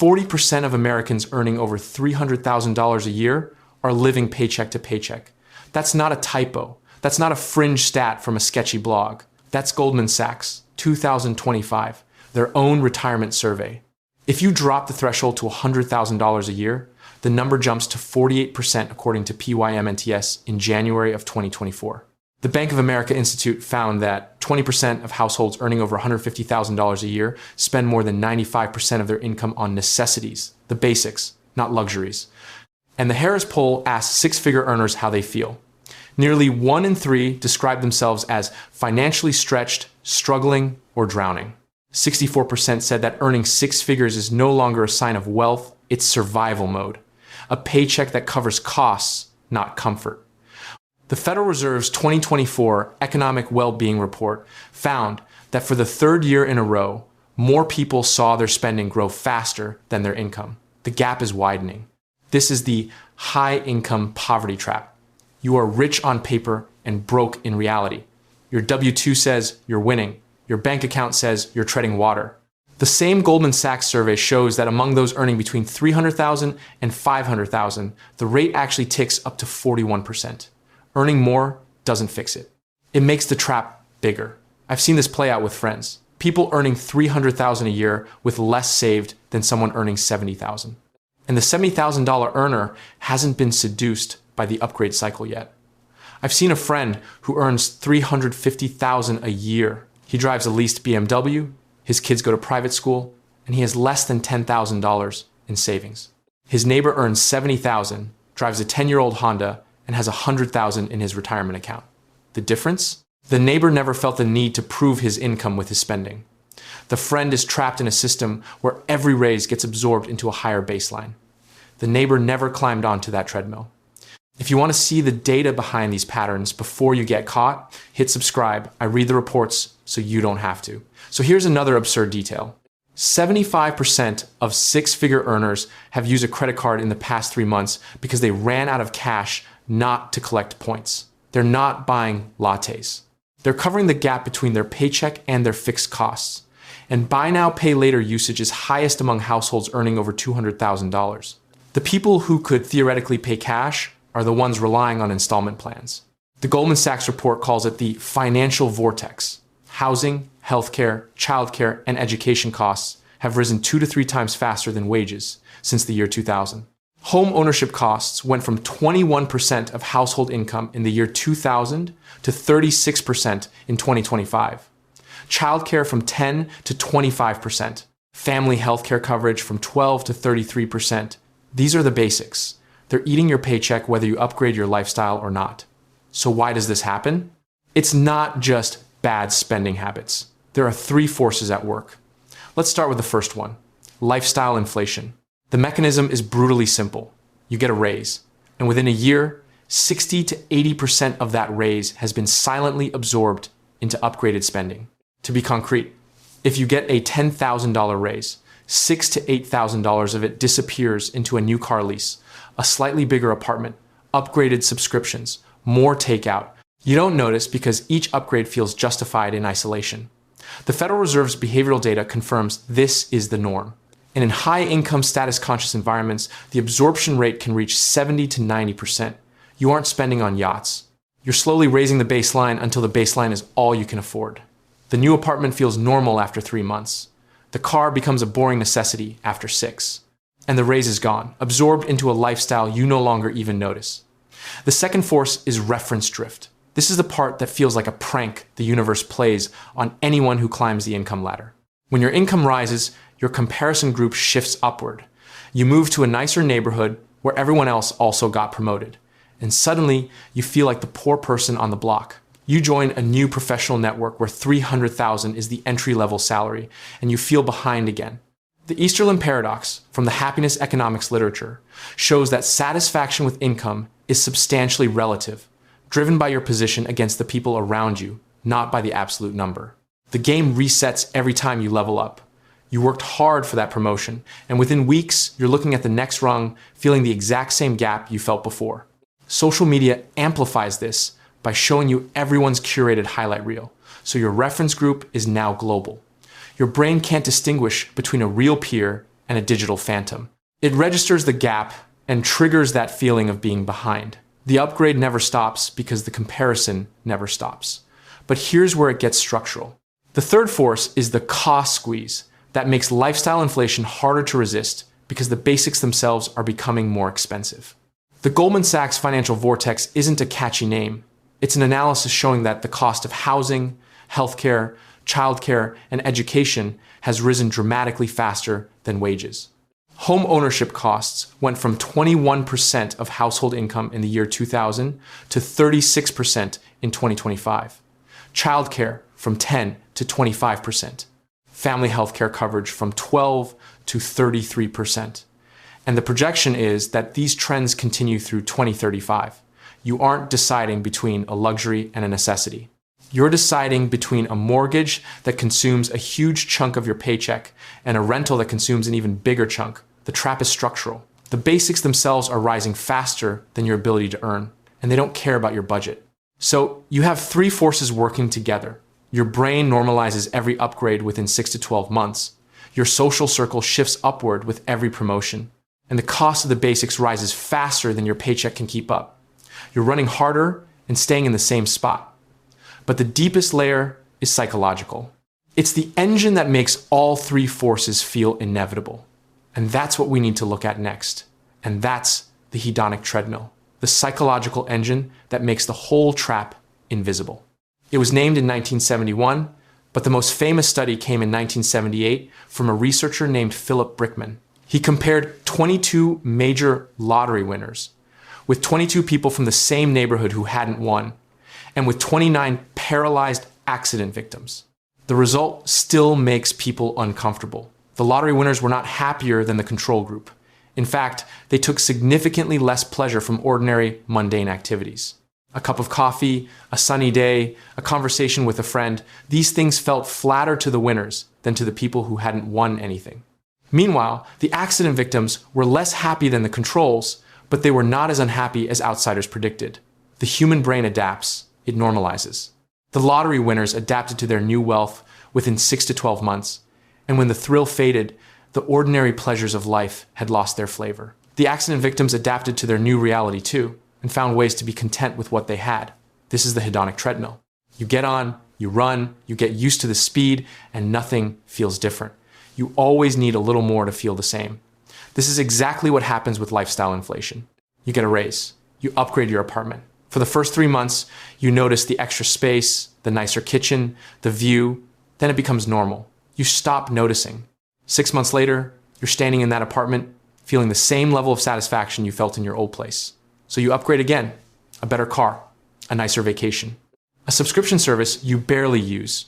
40% of Americans earning over $300,000 a year are living paycheck to paycheck. That's not a typo. That's not a fringe stat from a sketchy blog. That's Goldman Sachs, 2025, their own retirement survey. If you drop the threshold to $100,000 a year, the number jumps to 48% according to PYMNTS in January of 2024. The Bank of America Institute found that 20% of households earning over $150,000 a year spend more than 95% of their income on necessities, the basics, not luxuries. And the Harris poll asked six-figure earners how they feel. Nearly 1 in 3 describe themselves as financially stretched, struggling, or drowning. 64% said that earning 6 figures is no longer a sign of wealth, it's survival mode. A paycheck that covers costs, not comfort. The Federal Reserve's 2024 Economic Well-Being Report found that for the third year in a row, more people saw their spending grow faster than their income. The gap is widening. This is the high-income poverty trap. You are rich on paper and broke in reality. Your W-2 says you're winning. Your bank account says you're treading water. The same Goldman Sachs survey shows that among those earning between $300,000 and $500,000, the rate actually ticks up to 41%. Earning more doesn't fix it. It makes the trap bigger. I've seen this play out with friends. People earning $300,000 a year with less saved than someone earning $70,000. And the $70,000 earner hasn't been seduced by the upgrade cycle yet. I've seen a friend who earns $350,000 a year. He drives a leased BMW, his kids go to private school, and he has less than $10,000 in savings. His neighbor earns $70,000, drives a 10-year-old Honda, and has $100,000 in his retirement account. The difference? The neighbor never felt the need to prove his income with his spending. The friend is trapped in a system where every raise gets absorbed into a higher baseline. The neighbor never climbed onto that treadmill. If you want to see the data behind these patterns before you get caught, hit subscribe. I read the reports so you don't have to. So here's another absurd detail. 75% of six-figure earners have used a credit card in the past 3 months because they ran out of cash not to collect points. They're not buying lattes. They're covering the gap between their paycheck and their fixed costs. And buy now, pay later usage is highest among households earning over $200,000. The people who could theoretically pay cash are the ones relying on installment plans. The Goldman Sachs report calls it the financial vortex. Housing, healthcare, childcare, and education costs have risen 2 to 3 times faster than wages since the year 2000. Home ownership costs went from 21% of household income in the year 2000 to 36% in 2025. Childcare from 10 to 25%. Family healthcare coverage from 12 to 33%. These are the basics. They're eating your paycheck whether you upgrade your lifestyle or not. So why does this happen? It's not just bad spending habits. There are 3 forces at work. Let's start with the first one, lifestyle inflation. The mechanism is brutally simple. You get a raise, and within a year, 60 to 80% of that raise has been silently absorbed into upgraded spending. To be concrete, if you get a $10,000 raise, $6,000 to $8,000 of it disappears into a new car lease, a slightly bigger apartment, upgraded subscriptions, more takeout. You don't notice because each upgrade feels justified in isolation. The Federal Reserve's behavioral data confirms this is the norm. And in high-income status-conscious environments, the absorption rate can reach 70 to 90%. You aren't spending on yachts. You're slowly raising the baseline until the baseline is all you can afford. The new apartment feels normal after 3 months. The car becomes a boring necessity after 6. And the raise is gone, absorbed into a lifestyle you no longer even notice. The second force is reference drift. This is the part that feels like a prank the universe plays on anyone who climbs the income ladder. When your income rises, your comparison group shifts upward. You move to a nicer neighborhood where everyone else also got promoted. And suddenly, you feel like the poor person on the block. You join a new professional network where $300,000 is the entry-level salary, and you feel behind again. The Easterland Paradox, from the happiness economics literature, shows that satisfaction with income is substantially relative, driven by your position against the people around you, not by the absolute number. The game resets every time you level up. You worked hard for that promotion, and within weeks, you're looking at the next rung, feeling the exact same gap you felt before. Social media amplifies this by showing you everyone's curated highlight reel, so your reference group is now global. Your brain can't distinguish between a real peer and a digital phantom. It registers the gap and triggers that feeling of being behind. The upgrade never stops because the comparison never stops. But here's where it gets structural. The third force is the cost squeeze that makes lifestyle inflation harder to resist because the basics themselves are becoming more expensive. The Goldman Sachs financial vortex isn't a catchy name. It's an analysis showing that the cost of housing, healthcare, childcare, and education has risen dramatically faster than wages. Home ownership costs went from 21% of household income in the year 2000 to 36% in 2025. Childcare from 10 to 25%. Family healthcare coverage from 12 to 33%. And the projection is that these trends continue through 2035. You aren't deciding between a luxury and a necessity. You're deciding between a mortgage that consumes a huge chunk of your paycheck and a rental that consumes an even bigger chunk. The trap is structural. The basics themselves are rising faster than your ability to earn, and they don't care about your budget. So you have three forces working together. Your brain normalizes every upgrade within 6 to 12 months. Your social circle shifts upward with every promotion. And the cost of the basics rises faster than your paycheck can keep up. You're running harder and staying in the same spot. But the deepest layer is psychological. It's the engine that makes all three forces feel inevitable. And that's what we need to look at next. And that's the hedonic treadmill, the psychological engine that makes the whole trap invisible. It was named in 1971, but the most famous study came in 1978 from a researcher named Philip Brickman. He compared 22 major lottery winners with 22 people from the same neighborhood who hadn't won, and with 29 paralyzed accident victims. The result still makes people uncomfortable. The lottery winners were not happier than the control group. In fact, they took significantly less pleasure from ordinary, mundane activities. A cup of coffee, a sunny day, a conversation with a friend, these things felt flatter to the winners than to the people who hadn't won anything. Meanwhile, the accident victims were less happy than the controls, but they were not as unhappy as outsiders predicted. The human brain adapts, it normalizes. The lottery winners adapted to their new wealth within 6 to 12 months, and when the thrill faded, the ordinary pleasures of life had lost their flavor. The accident victims adapted to their new reality too, and found ways to be content with what they had. This is the hedonic treadmill. You get on, you run, you get used to the speed, and nothing feels different. You always need a little more to feel the same. This is exactly what happens with lifestyle inflation. You get a raise. You upgrade your apartment. For the first 3 months, you notice the extra space, the nicer kitchen, the view. Then it becomes normal. You stop noticing. 6 months later, you're standing in that apartment, feeling the same level of satisfaction you felt in your old place. So you upgrade again. A better car, a nicer vacation, a subscription service you barely use.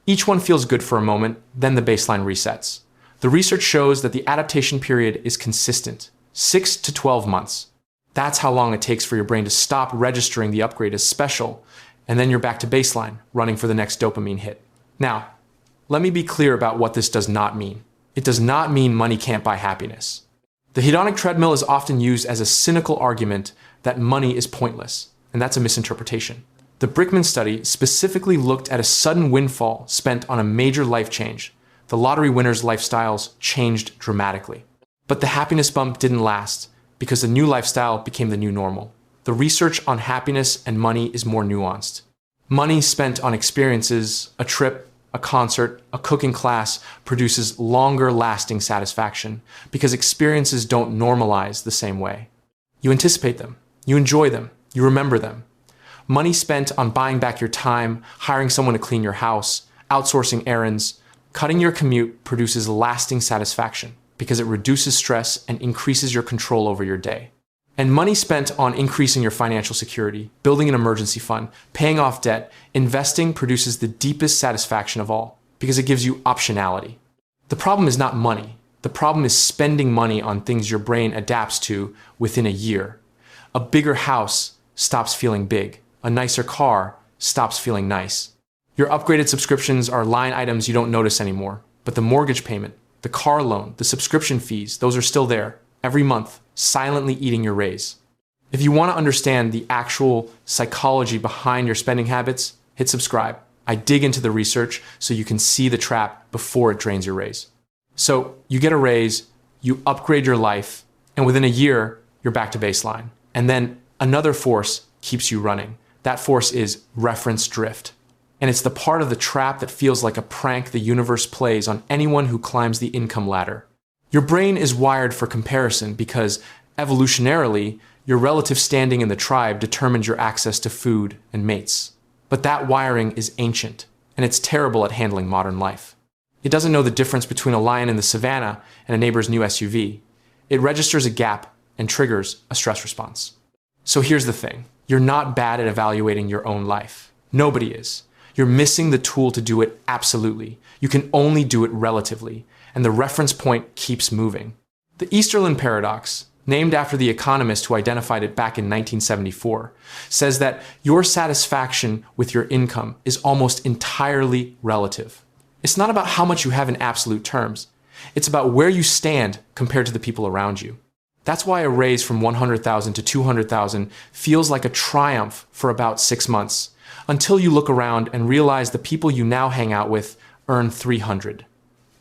Each one feels good for a moment, then the baseline resets. The research shows that the adaptation period is consistent, 6 to 12 months. That's how long it takes for your brain to stop registering the upgrade as special, and then you're back to baseline, running for the next dopamine hit. Now, let me be clear about what this does not mean. It does not mean money can't buy happiness. The hedonic treadmill is often used as a cynical argument that money is pointless, and that's a misinterpretation. The Brickman study specifically looked at a sudden windfall spent on a major life change. The lottery winners' lifestyles changed dramatically. But the happiness bump didn't last because the new lifestyle became the new normal. The research on happiness and money is more nuanced. Money spent on experiences, a trip, a concert, a cooking class produces longer lasting satisfaction because experiences don't normalize the same way. You anticipate them, you enjoy them, you remember them. Money spent on buying back your time, hiring someone to clean your house, outsourcing errands, cutting your commute produces lasting satisfaction because it reduces stress and increases your control over your day. And money spent on increasing your financial security, building an emergency fund, paying off debt, investing produces the deepest satisfaction of all because it gives you optionality. The problem is not money. The problem is spending money on things your brain adapts to within a year. A bigger house stops feeling big. A nicer car stops feeling nice. Your upgraded subscriptions are line items you don't notice anymore, but the mortgage payment, the car loan, the subscription fees, those are still there, every month, silently eating your raise. If you want to understand the actual psychology behind your spending habits, hit subscribe. I dig into the research so you can see the trap before it drains your raise. So you get a raise, you upgrade your life, and within a year, you're back to baseline. And then another force keeps you running. That force is reference drift. And it's the part of the trap that feels like a prank the universe plays on anyone who climbs the income ladder. Your brain is wired for comparison because, evolutionarily, your relative standing in the tribe determines your access to food and mates. But that wiring is ancient, and it's terrible at handling modern life. It doesn't know the difference between a lion in the savannah and a neighbor's new SUV. It registers a gap and triggers a stress response. So here's the thing. You're not bad at evaluating your own life. Nobody is. You're missing the tool to do it absolutely. You can only do it relatively, and the reference point keeps moving. The Easterland Paradox, named after the economist who identified it back in 1974, says that your satisfaction with your income is almost entirely relative. It's not about how much you have in absolute terms. It's about where you stand compared to the people around you. That's why a raise from $100,000 to $200,000 feels like a triumph for about 6 months, until you look around and realize the people you now hang out with earn $300.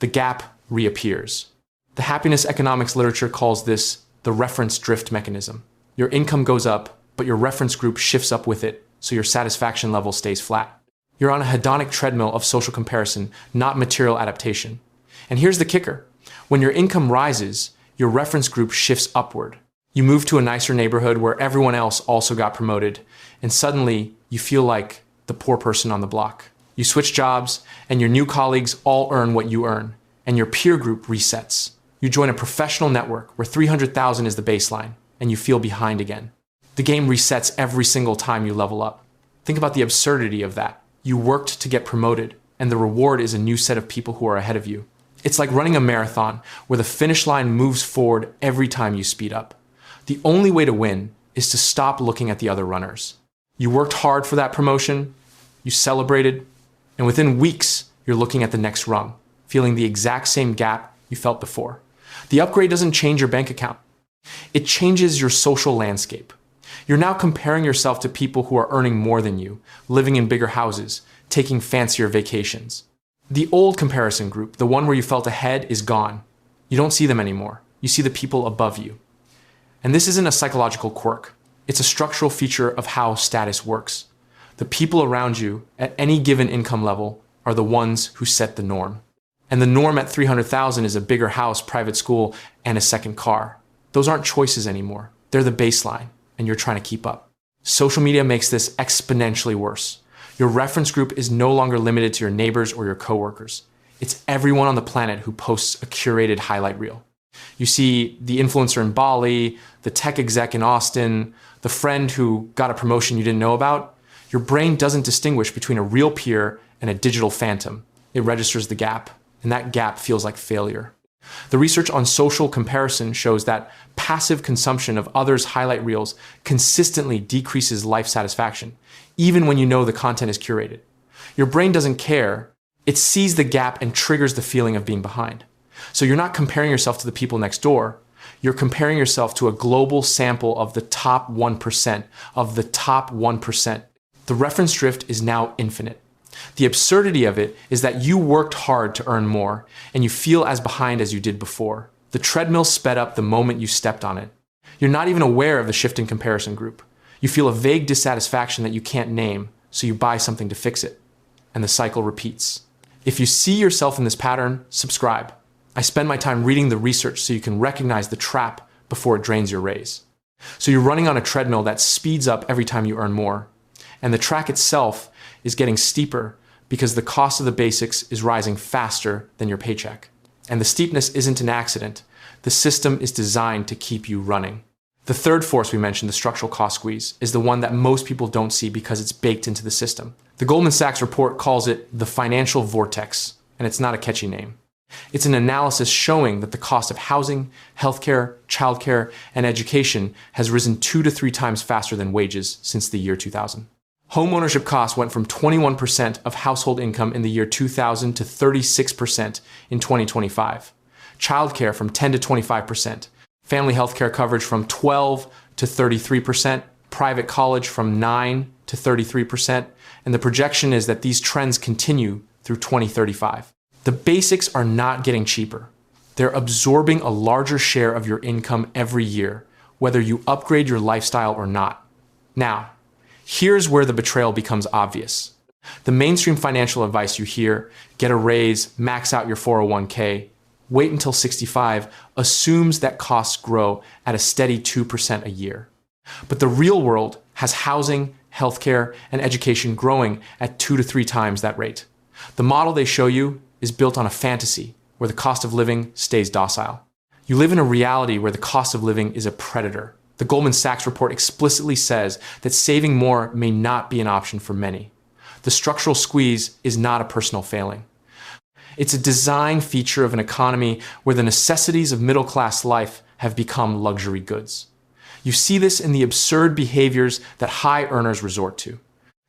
The gap reappears. The happiness economics literature calls this the reference drift mechanism. Your income goes up, but your reference group shifts up with it, so your satisfaction level stays flat. You're on a hedonic treadmill of social comparison, not material adaptation. And here's the kicker. When your income rises, your reference group shifts upward. You move to a nicer neighborhood where everyone else also got promoted, and suddenly you feel like the poor person on the block. You switch jobs, and your new colleagues all earn what you earn, and your peer group resets. You join a professional network where $300,000 is the baseline, and you feel behind again. The game resets every single time you level up. Think about the absurdity of that. You worked to get promoted, and the reward is a new set of people who are ahead of you. It's like running a marathon where the finish line moves forward every time you speed up. The only way to win is to stop looking at the other runners. You worked hard for that promotion, you celebrated, and within weeks, you're looking at the next rung, feeling the exact same gap you felt before. The upgrade doesn't change your bank account. It changes your social landscape. You're now comparing yourself to people who are earning more than you, living in bigger houses, taking fancier vacations. The old comparison group, the one where you felt ahead, is gone. You don't see them anymore. You see the people above you. And this isn't a psychological quirk. It's a structural feature of how status works. The people around you at any given income level are the ones who set the norm. And the norm at $300,000 is a bigger house, private school, and a second car. Those aren't choices anymore. They're the baseline, and you're trying to keep up. Social media makes this exponentially worse. Your reference group is no longer limited to your neighbors or your coworkers. It's everyone on the planet who posts a curated highlight reel. You see the influencer in Bali, the tech exec in Austin, the friend who got a promotion you didn't know about. Your brain doesn't distinguish between a real peer and a digital phantom. It registers the gap, and that gap feels like failure. The research on social comparison shows that passive consumption of others' highlight reels consistently decreases life satisfaction, even when you know the content is curated. Your brain doesn't care. It sees the gap and triggers the feeling of being behind. So you're not comparing yourself to the people next door. You're comparing yourself to a global sample of the top 1%, of the top 1%. The reference drift is now infinite. The absurdity of it is that you worked hard to earn more, and you feel as behind as you did before. The treadmill sped up the moment you stepped on it. You're not even aware of the shift in comparison group. You feel a vague dissatisfaction that you can't name, so you buy something to fix it. And the cycle repeats. If you see yourself in this pattern, subscribe. I spend my time reading the research so you can recognize the trap before it drains your raise. So you're running on a treadmill that speeds up every time you earn more. And the track itself is getting steeper because the cost of the basics is rising faster than your paycheck. And the steepness isn't an accident. The system is designed to keep you running. The third force we mentioned, the structural cost squeeze, is the one that most people don't see because it's baked into the system. The Goldman Sachs report calls it the financial vortex, and it's not a catchy name. It's an analysis showing that the cost of housing, healthcare, childcare, and education has risen 2 to 3 times faster than wages since the year 2000. Homeownership costs went from 21% of household income in the year 2000 to 36% in 2025. Childcare from 10 to 25%. Family healthcare coverage from 12 to 33%. Private college from 9 to 33%. And the projection is that these trends continue through 2035. The basics are not getting cheaper. They're absorbing a larger share of your income every year, whether you upgrade your lifestyle or not. Now, here's where the betrayal becomes obvious. The mainstream financial advice you hear, get a raise, max out your 401k, wait until 65, assumes that costs grow at a steady 2% a year. But the real world has housing, healthcare, and education growing at 2 to 3 times that rate. The model they show you is built on a fantasy where the cost of living stays docile. You live in a reality where the cost of living is a predator. The Goldman Sachs report explicitly says that saving more may not be an option for many. The structural squeeze is not a personal failing. It's a design feature of an economy where the necessities of middle-class life have become luxury goods. You see this in the absurd behaviors that high earners resort to.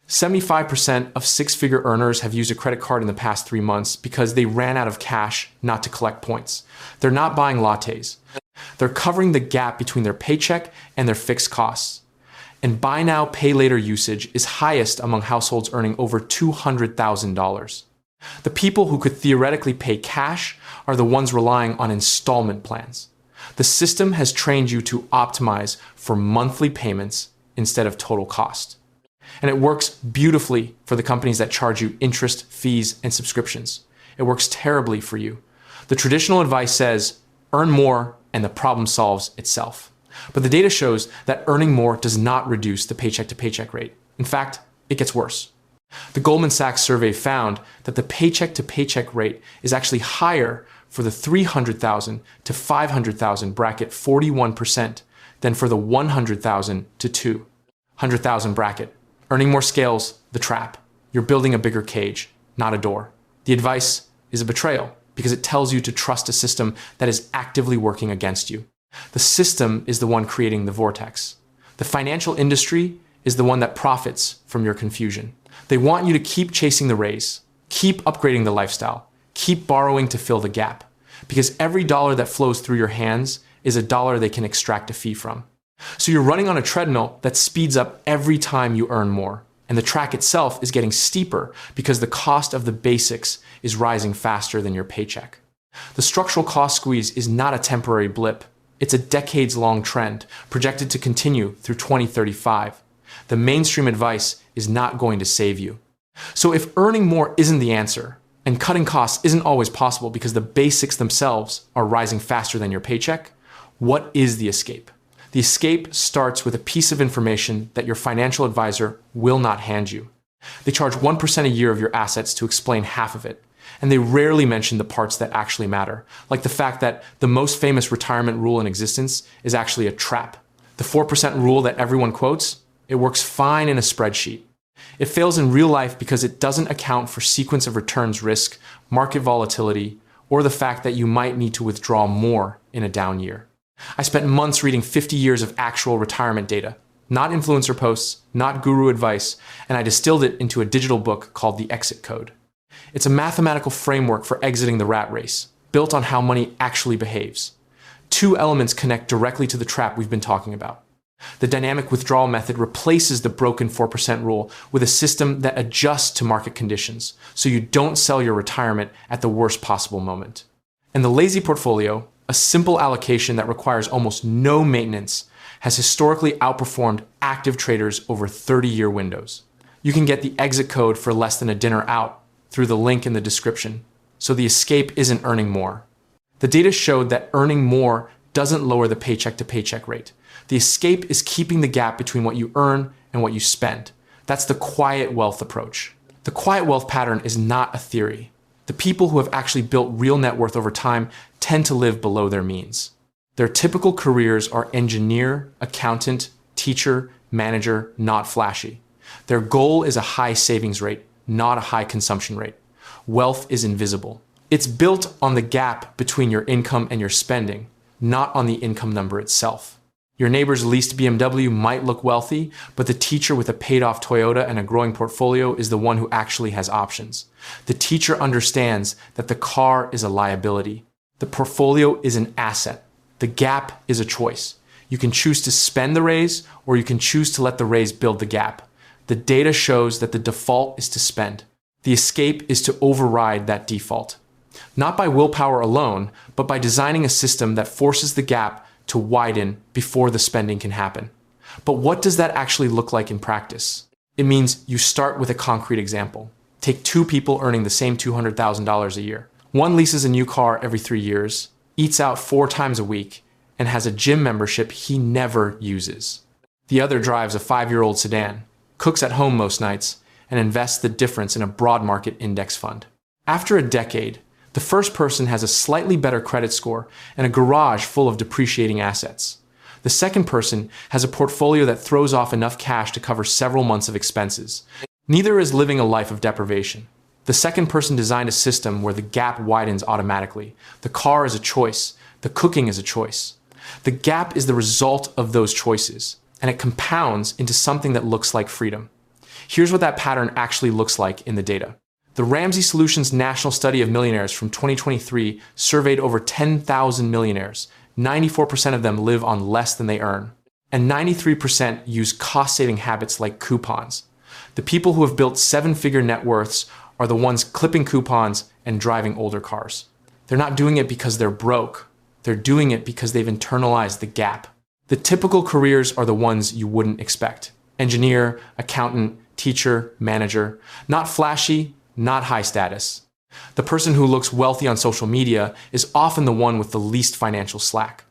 75% of six-figure earners have used a credit card in the past 3 months because they ran out of cash not to collect points. They're not buying lattes. They're covering the gap between their paycheck and their fixed costs. And buy now, pay later usage is highest among households earning over $200,000. The people who could theoretically pay cash are the ones relying on installment plans. The system has trained you to optimize for monthly payments instead of total cost. And it works beautifully for the companies that charge you interest, fees, and subscriptions. It works terribly for you. The traditional advice says, earn more and the problem solves itself. But the data shows that earning more does not reduce the paycheck to paycheck rate. In fact, it gets worse. The Goldman Sachs survey found that the paycheck to paycheck rate is actually higher for the 300,000 to 500,000 bracket 41% than for the 100,000 to 200,000 bracket. Earning more scales the trap. You're building a bigger cage, not a door. The advice is a betrayal because it tells you to trust a system that is actively working against you. The system is the one creating the vortex. The financial industry is the one that profits from your confusion. They want you to keep chasing the raise, keep upgrading the lifestyle, keep borrowing to fill the gap, because every dollar that flows through your hands is a dollar they can extract a fee from. So you're running on a treadmill that speeds up every time you earn more, and the track itself is getting steeper because the cost of the basics is rising faster than your paycheck. The structural cost squeeze is not a temporary blip. It's a decades-long trend projected to continue through 2035. The mainstream advice is not going to save you. So if earning more isn't the answer, and cutting costs isn't always possible because the basics themselves are rising faster than your paycheck, what is the escape? The escape starts with a piece of information that your financial advisor will not hand you. They charge 1% a year of your assets to explain half of it, and they rarely mention the parts that actually matter, like the fact that the most famous retirement rule in existence is actually a trap. The 4% rule that everyone quotes, it works fine in a spreadsheet. It fails in real life because it doesn't account for sequence of returns risk, market volatility, or the fact that you might need to withdraw more in a down year. I spent months reading 50 years of actual retirement data, not influencer posts, not guru advice, and I distilled it into a digital book called The Exit Code. It's a mathematical framework for exiting the rat race, built on how money actually behaves. 2 elements connect directly to the trap we've been talking about. The dynamic withdrawal method replaces the broken 4% rule with a system that adjusts to market conditions, so you don't sell your retirement at the worst possible moment. And the lazy portfolio, a simple allocation that requires almost no maintenance, has historically outperformed active traders over 30-year windows. You can get the exit code for less than a dinner out through the link in the description, so the escape isn't earning more. The data showed that earning more doesn't lower the paycheck to paycheck rate. The escape is keeping the gap between what you earn and what you spend. That's the quiet wealth approach. The quiet wealth pattern is not a theory. The people who have actually built real net worth over time tend to live below their means. Their typical careers are engineer, accountant, teacher, manager, not flashy. Their goal is a high savings rate, not a high consumption rate. Wealth is invisible. It's built on the gap between your income and your spending, not on the income number itself. Your neighbor's leased BMW might look wealthy, but the teacher with a paid-off Toyota and a growing portfolio is the one who actually has options. The teacher understands that the car is a liability. The portfolio is an asset. The gap is a choice. You can choose to spend the raise, or you can choose to let the raise build the gap. The data shows that the default is to spend. The escape is to override that default. Not by willpower alone, but by designing a system that forces the gap to widen before the spending can happen. But what does that actually look like in practice? It means you start with a concrete example. Take two people earning the same $200,000 a year. One leases a new car every 3 years, eats out 4 times a week, and has a gym membership he never uses. The other drives a 5-year-old sedan, cooks at home most nights, and invests the difference in a broad market index fund. After a decade, the first person has a slightly better credit score and a garage full of depreciating assets. The second person has a portfolio that throws off enough cash to cover several months of expenses. Neither is living a life of deprivation. The second person designed a system where the gap widens automatically. The car is a choice. The cooking is a choice. The gap is the result of those choices, and it compounds into something that looks like freedom. Here's what that pattern actually looks like in the data. The Ramsey Solutions National Study of Millionaires from 2023 surveyed over 10,000 millionaires. 94% of them live on less than they earn, and 93% use cost-saving habits like coupons. The people who have built 7-figure net worths are the ones clipping coupons and driving older cars. They're not doing it because they're broke. They're doing it because they've internalized the gap. The typical careers are the ones you wouldn't expect. Engineer, accountant, teacher, manager. Not flashy, not high status. The person who looks wealthy on social media is often the one with the least financial slack.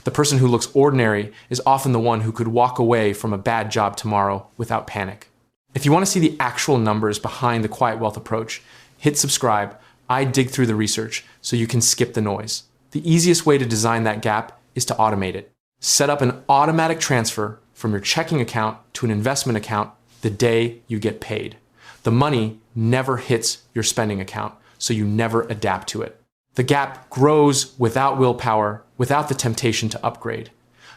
The person who looks ordinary is often the one who could walk away from a bad job tomorrow without panic. If you want to see the actual numbers behind the quiet wealth approach, hit subscribe. I dig through the research so you can skip the noise. The easiest way to design that gap is to automate it. Set up an automatic transfer from your checking account to an investment account the day you get paid. The money never hits your spending account, so you never adapt to it. The gap grows without willpower, without the temptation to upgrade.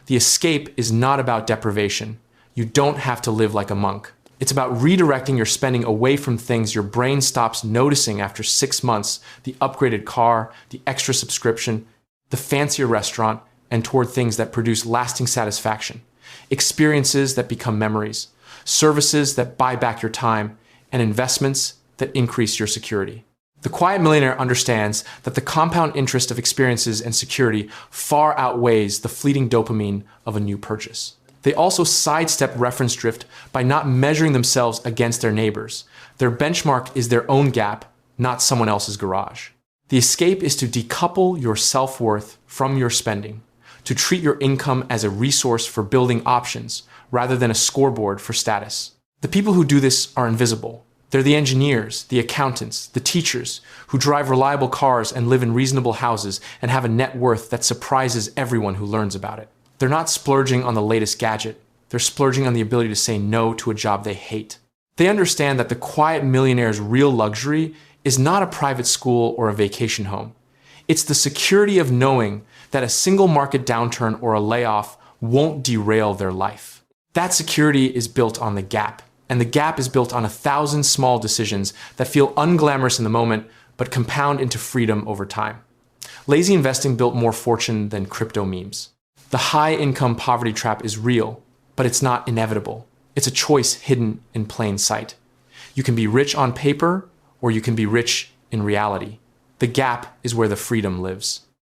The escape is not about deprivation. You don't have to live like a monk. It's about redirecting your spending away from things your brain stops noticing after 6 months, the upgraded car, the extra subscription, the fancier restaurant, and toward things that produce lasting satisfaction, experiences that become memories, services that buy back your time, and investments that increase your security. The quiet millionaire understands that the compound interest of experiences and security far outweighs the fleeting dopamine of a new purchase. They also sidestep reference drift by not measuring themselves against their neighbors. Their benchmark is their own gap, not someone else's garage. The escape is to decouple your self-worth from your spending, to treat your income as a resource for building options rather than a scoreboard for status. The people who do this are invisible. They're the engineers, the accountants, the teachers who drive reliable cars and live in reasonable houses and have a net worth that surprises everyone who learns about it. They're not splurging on the latest gadget. They're splurging on the ability to say no to a job they hate. They understand that the quiet millionaire's real luxury is not a private school or a vacation home. It's the security of knowing that a single market downturn or a layoff won't derail their life. That security is built on the gap. And the gap is built on 1,000 small decisions that feel unglamorous in the moment, but compound into freedom over time. Lazy investing built more fortune than crypto memes. The high-income poverty trap is real, but it's not inevitable. It's a choice hidden in plain sight. You can be rich on paper, or you can be rich in reality. The gap is where the freedom lives.